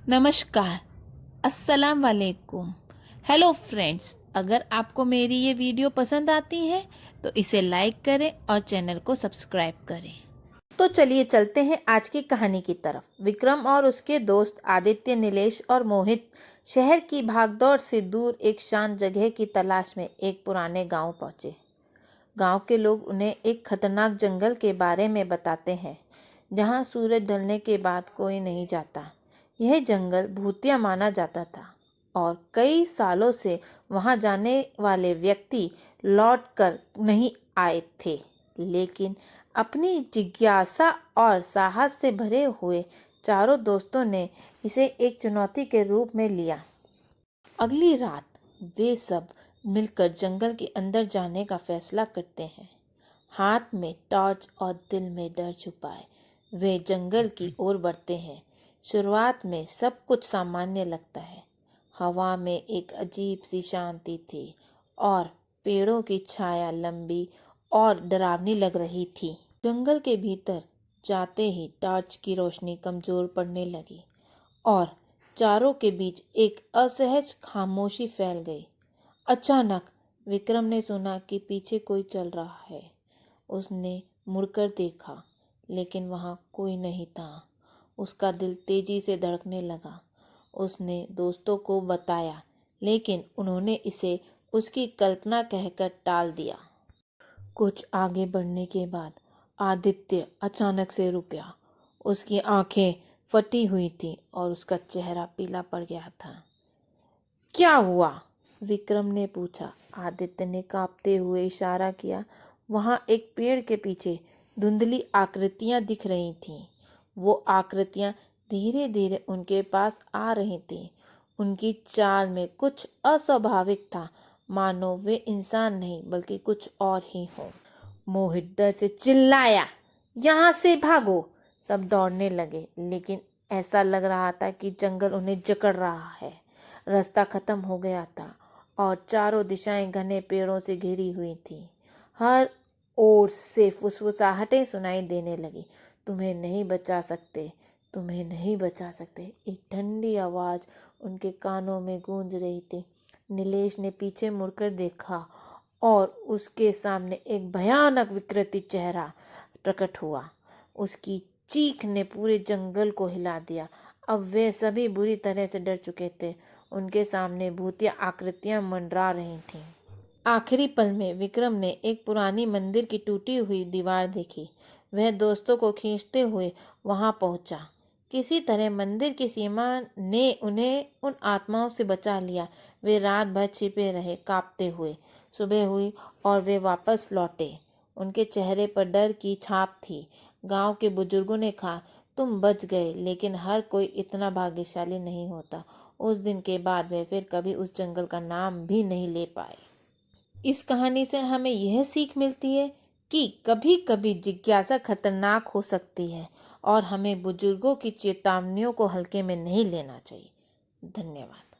नमस्कार, अस्सलाम वालेकुम। हेलो फ्रेंड्स, अगर आपको मेरी ये वीडियो पसंद आती है तो इसे लाइक करें और चैनल को सब्सक्राइब करें। तो चलिए चलते हैं आज की कहानी की तरफ। विक्रम और उसके दोस्त आदित्य, नीलेश और मोहित शहर की भागदौड़ से दूर एक शांत जगह की तलाश में एक पुराने गांव पहुंचे। गांव के लोग उन्हें एक खतरनाक जंगल के बारे में बताते हैं, जहां सूरज ढलने के बाद कोई नहीं जाता। यह जंगल भूतिया माना जाता था और कई सालों से वहां जाने वाले व्यक्ति लौट कर नहीं आए थे। लेकिन अपनी जिज्ञासा और साहस से भरे हुए चारों दोस्तों ने इसे एक चुनौती के रूप में लिया। अगली रात वे सब मिलकर जंगल के अंदर जाने का फैसला करते हैं। हाथ में टॉर्च और दिल में डर छुपाए वे जंगल की ओर बढ़ते हैं। शुरुआत में सब कुछ सामान्य लगता है। हवा में एक अजीब सी शांति थी और पेड़ों की छाया लंबी और डरावनी लग रही थी। जंगल के भीतर जाते ही टॉर्च की रोशनी कमजोर पड़ने लगी और चारों के बीच एक असहज खामोशी फैल गई। अचानक विक्रम ने सुना कि पीछे कोई चल रहा है। उसने मुड़कर देखा, लेकिन वहां कोई नहीं था। उसका दिल तेजी से धड़कने लगा। उसने दोस्तों को बताया, लेकिन उन्होंने इसे उसकी कल्पना कहकर टाल दिया। कुछ आगे बढ़ने के बाद आदित्य अचानक से रुक गया। उसकी आंखें फटी हुई थी और उसका चेहरा पीला पड़ गया था। क्या हुआ? विक्रम ने पूछा। आदित्य ने कांपते हुए इशारा किया। वहां एक पेड़ के पीछे धुंधली आकृतियां दिख रही थीं। वो आकृतियां धीरे धीरे उनके पास आ रही थीं। उनकी चाल में कुछ अस्वाभाविक था, मानो वे इंसान नहीं बल्कि कुछ और ही हो। मोहित डर से चिल्लाया, यहाँ से भागो! सब दौड़ने लगे, लेकिन ऐसा लग रहा था कि जंगल उन्हें जकड़ रहा है। रास्ता खत्म हो गया था और चारों दिशाएं घने पेड़ों से घिरी हुई थी। हर ओर से फुसफुसाहटें सुनाई देने लगी। तुम्हें नहीं बचा सकते, तुम्हें नहीं बचा सकते। एक ठंडी आवाज उनके कानों में गूंज रही थी। नीलेश ने पीछे मुड़कर देखा और उसके सामने एक भयानक विकृति चेहरा प्रकट हुआ। उसकी चीख ने पूरे जंगल को हिला दिया। अब वे सभी बुरी तरह से डर चुके थे। उनके सामने भूतिया आकृतियां मंडरा रही थीं। आखिरी पल में विक्रम ने एक पुरानी मंदिर की टूटी हुई दीवार देखी। वह दोस्तों को खींचते हुए वहां पहुंचा। किसी तरह मंदिर की सीमा ने उन्हें उन आत्माओं से बचा लिया। वे रात भर छिपे रहे, कांपते हुए। सुबह हुई और वे वापस लौटे। उनके चेहरे पर डर की छाप थी। गांव के बुजुर्गों ने कहा, तुम बच गए, लेकिन हर कोई इतना भाग्यशाली नहीं होता। उस दिन के बाद वे फिर कभी उस जंगल का नाम भी नहीं ले पाए। इस कहानी से हमें यह सीख मिलती है कि कभी कभी जिज्ञासा खतरनाक हो सकती है और हमें बुजुर्गों की चेतावनियों को हल्के में नहीं लेना चाहिए। धन्यवाद।